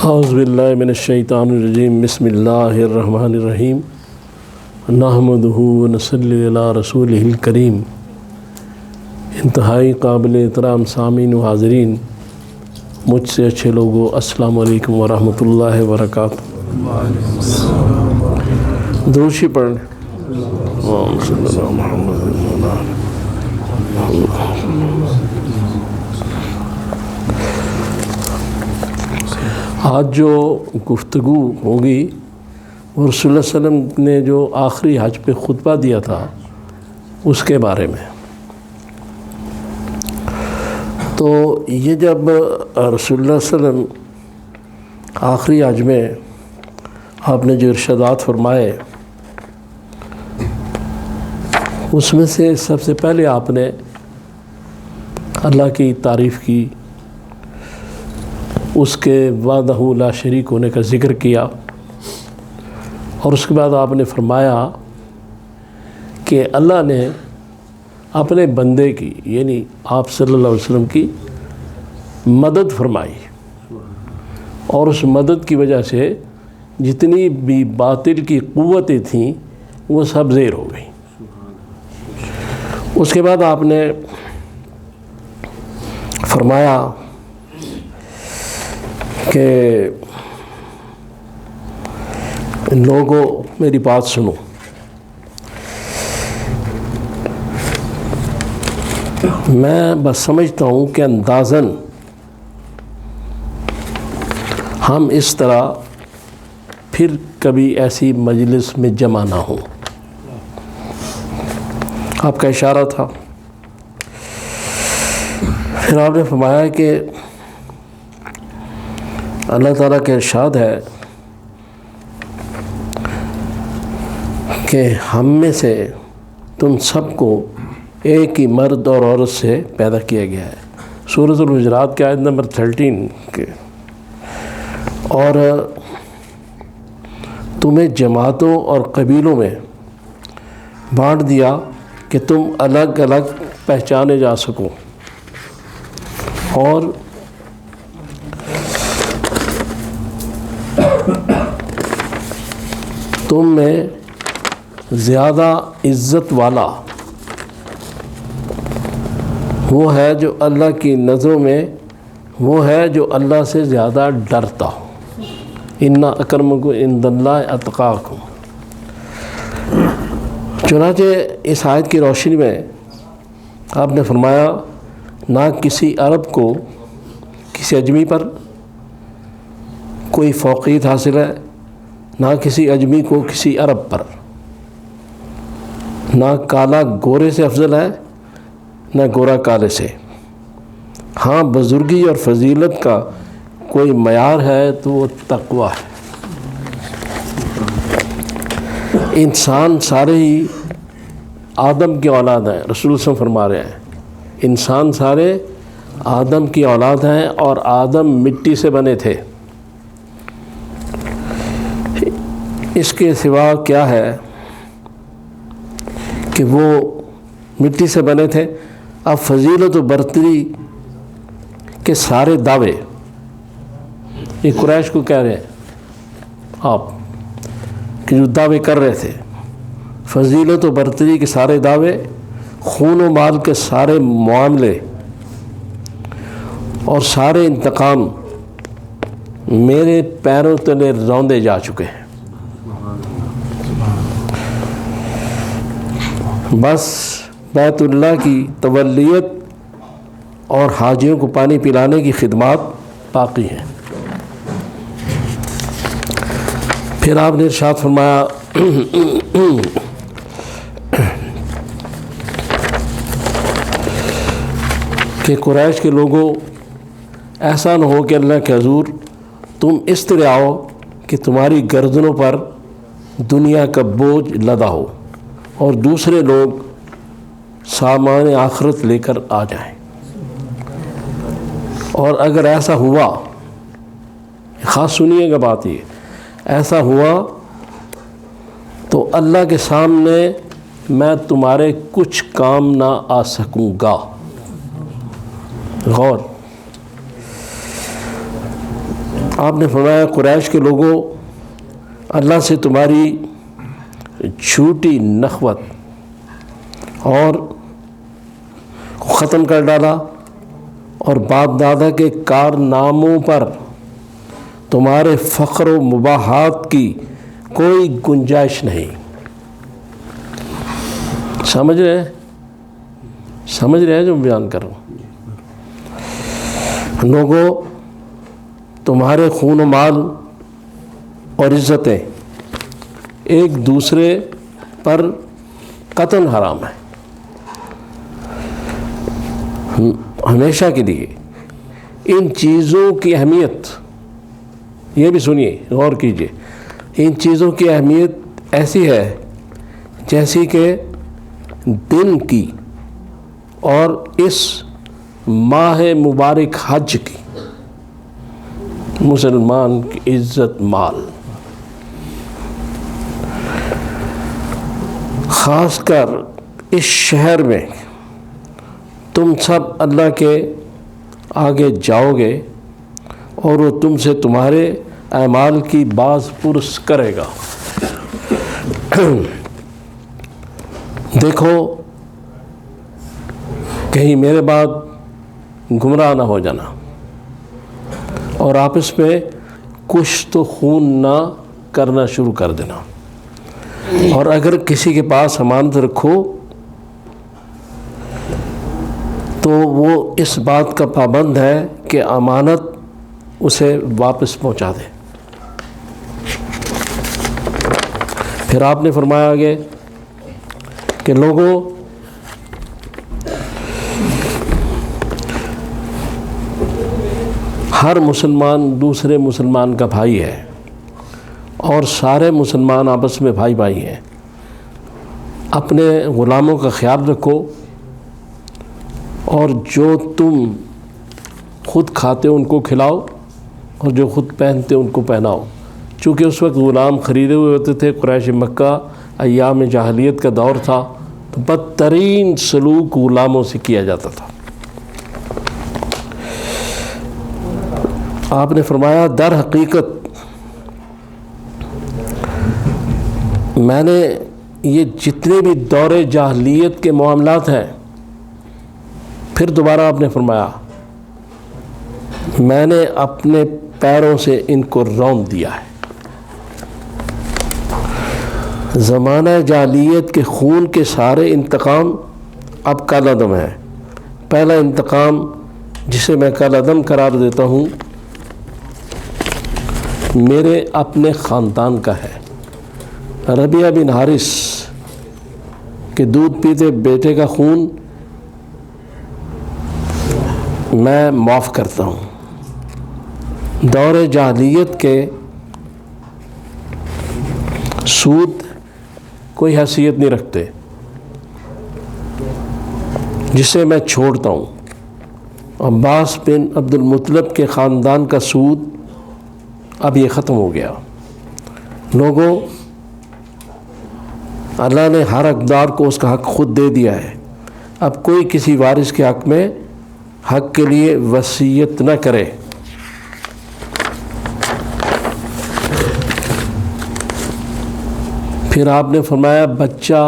اعوذ باللہ من الشیطان الرجیم بسم اللہ الرحمن الرحیم نحمدہ ونصلی علی رسولہ الکریم۔ انتہائی قابل احترام سامعین و حاضرین، مجھ سے اچھے لوگوں، السلام علیکم ورحمۃ اللہ وبرکاتہ۔ دروشی پڑھیں۔ آج جو گفتگو ہوگی وہ رسول اللہ صلی اللہ علیہ وسلم نے جو آخری حج پہ خطبہ دیا تھا اس کے بارے میں۔ تو یہ جب رسول اللہ صلی اللہ علیہ وسلم آخری حج میں آپ نے جو ارشادات فرمائے، اس میں سے سب سے پہلے آپ نے اللہ کی تعریف کی، اس کے وحدہ لا شریک ہونے کا ذکر کیا، اور اس کے بعد آپ نے فرمایا کہ اللہ نے اپنے بندے کی، یعنی آپ صلی اللہ علیہ وسلم کی مدد فرمائی، اور اس مدد کی وجہ سے جتنی بھی باطل کی قوتیں تھیں وہ سب زیر ہو گئیں۔ اس کے بعد آپ نے فرمایا کہ لوگوں میری بات سنو، میں بس سمجھتا ہوں کہ اندازاً ہم اس طرح پھر کبھی ایسی مجلس میں جمع نہ ہوں۔ آپ کا اشارہ تھا۔ پھر آپ نے فرمایا کہ اللہ تعالیٰ کا ارشاد ہے کہ ہم میں سے تم سب کو ایک ہی مرد اور عورت سے پیدا کیا گیا ہے، سورۃ الحجرات کی آیت نمبر 13 کے، اور تمہیں جماعتوں اور قبیلوں میں بانٹ دیا کہ تم الگ الگ پہچانے جا سکو، اور تم میں زیادہ عزت والا وہ ہے جو اللہ کی نظروں میں وہ ہے جو اللہ سے زیادہ ڈرتا ہو۔ ان اکرمکم عند اللہ اتقاکم۔ چنانچہ اس آیت کی روشنی میں آپ نے فرمایا نہ کسی عرب کو کسی اجمی پر کوئی فوقیت حاصل ہے، نہ کسی اجمی کو کسی عرب پر، نہ کالا گورے سے افضل ہے نہ گورا کالے سے۔ ہاں بزرگی اور فضیلت کا کوئی معیار ہے تو وہ تقویٰ ہے۔ انسان سارے ہی آدم کی اولاد ہیں، رسول اللہ صلی اللہ علیہ وسلم فرما رہے ہیں انسان سارے آدم کی اولاد ہیں، اور آدم مٹی سے بنے تھے۔ اس کے سوا کیا ہے کہ وہ مٹی سے بنے تھے۔ اب فضیلت و برتری کے سارے دعوے یہ قریش کو کہہ رہے ہیں آپ کہ جو دعوے کر رہے تھے، فضیلت و برتری کے سارے دعوے، خون و مال کے سارے معاملے اور سارے انتقام میرے پیروں تلے روندے جا چکے ہیں۔ بس بیت اللہ کی تولیت اور حاجیوں کو پانی پلانے کی خدمات باقی ہیں۔ پھر آپ نے ارشاد فرمایا کہ قریش کے لوگوں، ایسا نہ ہو کہ اللہ کے حضور تم اس طرح آؤ کہ تمہاری گردنوں پر دنیا کا بوجھ لدا ہو اور دوسرے لوگ سامان آخرت لے کر آ جائیں، اور اگر ایسا ہوا، خاص سنیے گا بات، یہ ایسا ہوا تو اللہ کے سامنے میں تمہارے کچھ کام نہ آ سکوں گا۔ غور، آپ نے فرمایا قریش کے لوگوں، اللہ سے تمہاری جھوٹی نخوت اور ختم کر ڈالا، اور باپ دادا کے کارناموں پر تمہارے فخر و مباحات کی کوئی گنجائش نہیں۔ سمجھ رہے ہیں جو بیان کر رہا ہوں؟ لوگوں، تمہارے خون و مال اور عزتیں ایک دوسرے پر قطعاً حرام ہے، ہمیشہ کے لیے۔ ان چیزوں کی اہمیت، یہ بھی سنیے، غور کیجیے، ان چیزوں کی اہمیت ایسی ہے جیسی کہ دن کی اور اس ماہ مبارک حج کی۔ مسلمان کی عزت مال، خاص کر اس شہر میں تم سب اللہ کے آگے جاؤ گے اور وہ تم سے تمہارے اعمال کی باز پرس کرے گا۔ دیکھو کہیں میرے بعد گمراہ نہ ہو جانا اور آپس میں کچھ تو خون نہ کرنا شروع کر دینا، اور اگر کسی کے پاس امانت رکھو تو وہ اس بات کا پابند ہے کہ امانت اسے واپس پہنچا دے۔ پھر آپ نے فرمایا آگے کہ لوگوں، ہر مسلمان دوسرے مسلمان کا بھائی ہے اور سارے مسلمان آپس میں بھائی بھائی ہیں۔ اپنے غلاموں کا خیال رکھو اور جو تم خود کھاتے ہو ان کو کھلاؤ اور جو خود پہنتے ان کو پہناؤ۔ چونکہ اس وقت غلام خریدے ہوئے ہوتے تھے، قریش مکہ ایام جاہلیت کا دور تھا، تو بدترین سلوک غلاموں سے کیا جاتا تھا۔ آپ نے فرمایا در حقیقت میں نے یہ جتنے بھی دور جاہلیت کے معاملات ہیں، پھر دوبارہ آپ نے فرمایا میں نے اپنے پیروں سے ان کو روند دیا ہے۔ زمانہ جاہلیت کے خون کے سارے انتقام اب کالعدم ہے۔ پہلا انتقام جسے میں کالعدم قرار دیتا ہوں میرے اپنے خاندان کا ہے۔ ربیعہ بن حارث کے دودھ پیتے بیٹے کا خون میں معاف کرتا ہوں۔ دور جاہلیت کے سود کوئی حیثیت نہیں رکھتے، جسے میں چھوڑتا ہوں۔ عباس بن عبد المطلب کے خاندان کا سود اب یہ ختم ہو گیا۔ لوگوں، اللہ نے ہر حقدار کو اس کا حق خود دے دیا ہے۔ اب کوئی کسی وارث کے حق میں حق کے لیے وصیت نہ کرے۔ پھر آپ نے فرمایا بچہ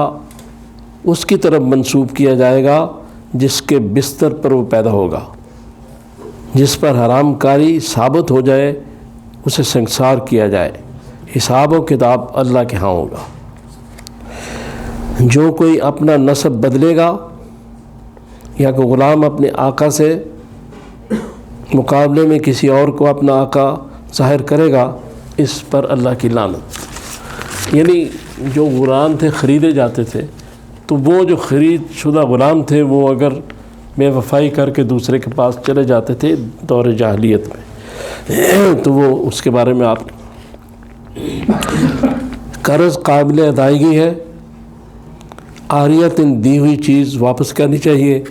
اس کی طرف منسوب کیا جائے گا جس کے بستر پر وہ پیدا ہوگا۔ جس پر حرام کاری ثابت ہو جائے اسے سنگسار کیا جائے۔ حساب و کتاب اللہ کے ہاں ہوگا۔ جو کوئی اپنا نسب بدلے گا یا کوئی غلام اپنے آقا سے مقابلے میں کسی اور کو اپنا آقا ظاہر کرے گا، اس پر اللہ کی لعنت۔ یعنی جو غلام تھے خریدے جاتے تھے، تو وہ جو خرید شدہ غلام تھے وہ اگر بے وفائی کر کے دوسرے کے پاس چلے جاتے تھے دور جاہلیت میں، تو وہ اس کے بارے میں آپ قرض قابل ادائیگی ہے، عاریتاً دی ہوئی چیز واپس کرنی چاہیے،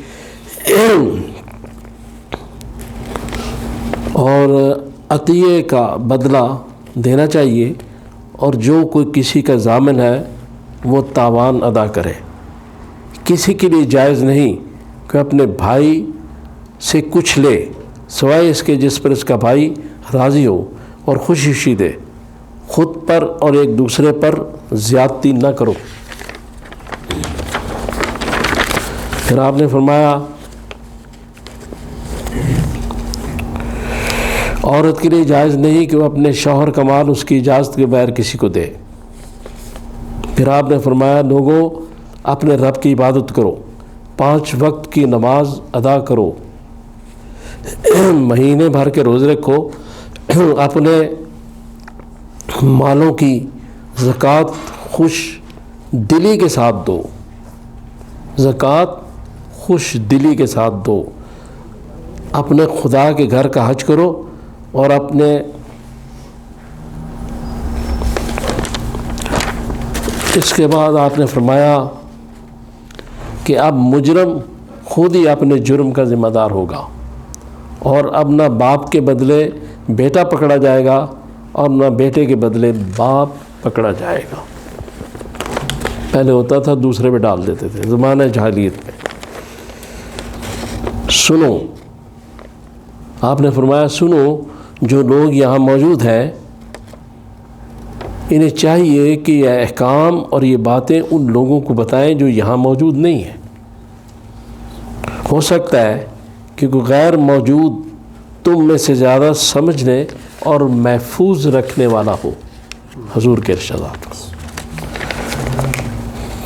اور عطیے کا بدلہ دینا چاہیے، اور جو کوئی کسی کا ضامن ہے وہ تاوان ادا کرے۔ کسی کے لیے جائز نہیں کہ اپنے بھائی سے کچھ لے سوائے اس کے جس پر اس کا بھائی راضی ہو، اور خوشی خوشی دے، خود پر اور ایک دوسرے پر زیادتی نہ کرو۔ پھر آپ نے فرمایا عورت کے لیے جائز نہیں کہ وہ اپنے شوہر کا مال اس کی اجازت کے بغیر کسی کو دے۔ پھر آپ نے فرمایا لوگوں اپنے رب کی عبادت کرو، 5 وقت کی نماز ادا کرو، مہینے بھر کے روزے رکھو، اپنے مالوں کی زکوٰۃ خوش دلی کے ساتھ دو، زکوٰۃ خوش دلی کے ساتھ دو، اپنے خدا کے گھر کا حج کرو، اور اپنے اس کے بعد آپ نے فرمایا کہ اب مجرم خود ہی اپنے جرم کا ذمہ دار ہوگا، اور اب نہ باپ کے بدلے بیٹا پکڑا جائے گا اور نہ بیٹے کے بدلے باپ پکڑا جائے گا۔ پہلے ہوتا تھا دوسرے پہ ڈال دیتے تھے زمانہ جاہلیت میں۔ سنو، آپ نے فرمایا سنو جو لوگ یہاں موجود ہیں انہیں چاہیے کہ یہ احکام اور یہ باتیں ان لوگوں کو بتائیں جو یہاں موجود نہیں ہیں۔ ہو سکتا ہے کہ کوئی غیر موجود تم میں سے زیادہ سمجھنے اور محفوظ رکھنے والا ہو، حضور کے ارشادات۔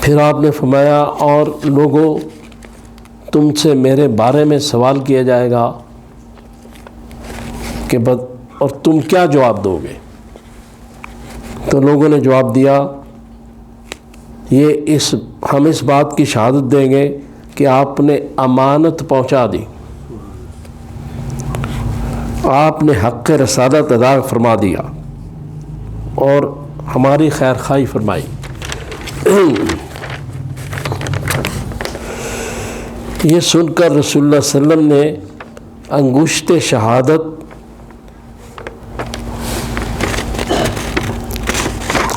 پھر آپ نے فرمایا اور لوگوں تم سے میرے بارے میں سوال کیا جائے گا کہ اور تم کیا جواب دو گے؟ تو لوگوں نے جواب دیا ہم اس بات کی شہادت دیں گے کہ آپ نے امانت پہنچا دی، آپ نے حق رسالت ادا فرما دیا اور ہماری خیر خواہی فرمائی۔ یہ سن کر رسول اللہ صلی اللہ علیہ وسلم نے انگشت شہادت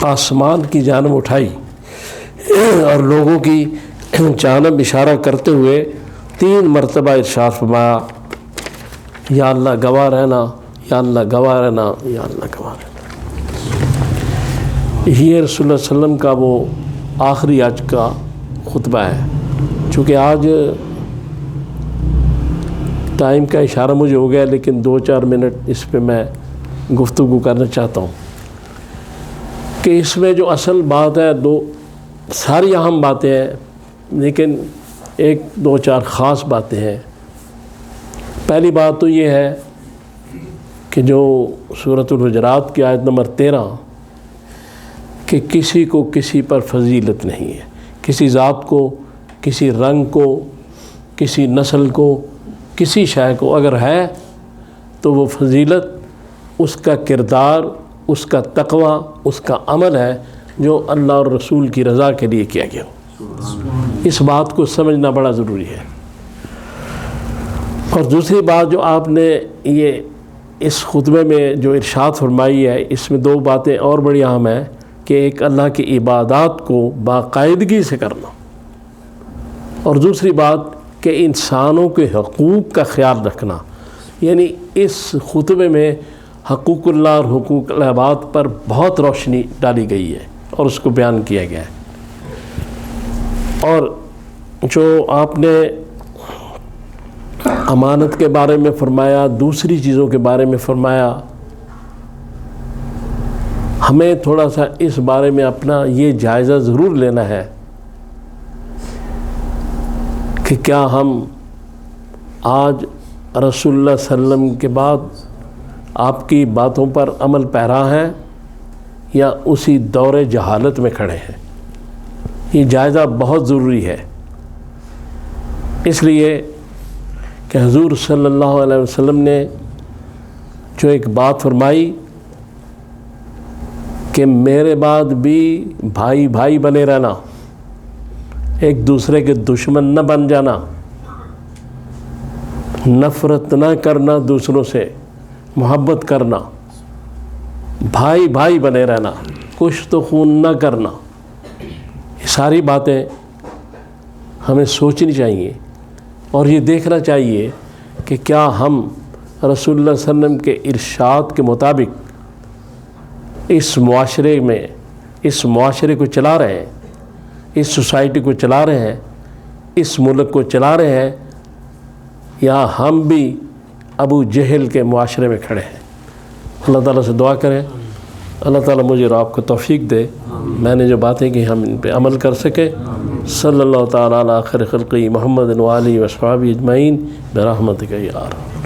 آسمان کی جانب اٹھائی اور لوگوں کی جانب اشارہ کرتے ہوئے 3 مرتبہ ارشاد فرمایا یا اللہ گواہ رہنا، یا اللہ گواہ رہنا، یا اللہ گواہ رہنا۔ یہ رسول اللہ صلی اللہ علیہ وسلم کا وہ آخری حج کا خطبہ ہے۔ چونکہ آج ٹائم کا اشارہ مجھے ہو گیا، لیکن 2-4 منٹ اس پہ میں گفتگو کرنا چاہتا ہوں کہ اس میں جو اصل بات ہے، ساری اہم باتیں ہیں لیکن 1-2-4 خاص باتیں ہیں۔ پہلی بات تو یہ ہے کہ جو سورۃ الحجرات کی آیت نمبر 13 کہ کسی کو کسی پر فضیلت نہیں ہے، کسی ذات کو، کسی رنگ کو، کسی نسل کو، کسی شے کو اگر ہے تو وہ فضیلت اس کا کردار، اس کا تقوی، اس کا عمل ہے جو اللہ اور رسول کی رضا کے لیے کیا گیا ہو۔ اس بات کو سمجھنا بڑا ضروری ہے۔ اور دوسری بات جو آپ نے یہ اس خطبے میں جو ارشاد فرمائی ہے، اس میں 2 باتیں اور بڑی اہم ہیں کہ ایک اللہ کی عبادات کو باقاعدگی سے کرنا، اور دوسری بات کہ انسانوں کے حقوق کا خیال رکھنا۔ یعنی اس خطبے میں حقوق اللہ اور حقوق العباد پر بہت روشنی ڈالی گئی ہے اور اس کو بیان کیا گیا ہے۔ اور جو آپ نے امانت کے بارے میں فرمایا، دوسری چیزوں کے بارے میں فرمایا، ہمیں تھوڑا سا اس بارے میں اپنا یہ جائزہ ضرور لینا ہے کہ کیا ہم آج رسول اللہ صلی اللہ علیہ وسلم کے بعد آپ کی باتوں پر عمل پیرا ہیں یا اسی دور جہالت میں کھڑے ہیں۔ یہ جائزہ بہت ضروری ہے، اس لیے کہ حضور صلی اللہ علیہ وسلم نے جو ایک بات فرمائی کہ میرے بعد بھی بھائی بھائی بنے رہنا، ایک دوسرے کے دشمن نہ بن جانا، نفرت نہ کرنا، دوسروں سے محبت کرنا، بھائی بھائی بنے رہنا، کشت و خون نہ کرنا، یہ ساری باتیں ہمیں سوچنی چاہیے اور یہ دیکھنا چاہیے کہ کیا ہم رسول اللہ صلی اللہ علیہ وسلم کے ارشاد کے مطابق اس معاشرے میں اس معاشرے کو چلا رہے ہیں، اس سوسائٹی کو چلا رہے ہیں، اس ملک کو چلا رہے ہیں، یا ہم بھی ابو جہل کے معاشرے میں کھڑے ہیں؟ اللہ تعالیٰ سے دعا کریں اللہ تعالیٰ مجھے اور آپ کو توفیق دے، میں نے جو باتیں کی ہم ان پہ عمل کر سکیں۔ صلی اللہ تعالیٰ علی خیر خلقی محمد و آلہ و اصحابہ اجمعین برحمتک یا ارحم۔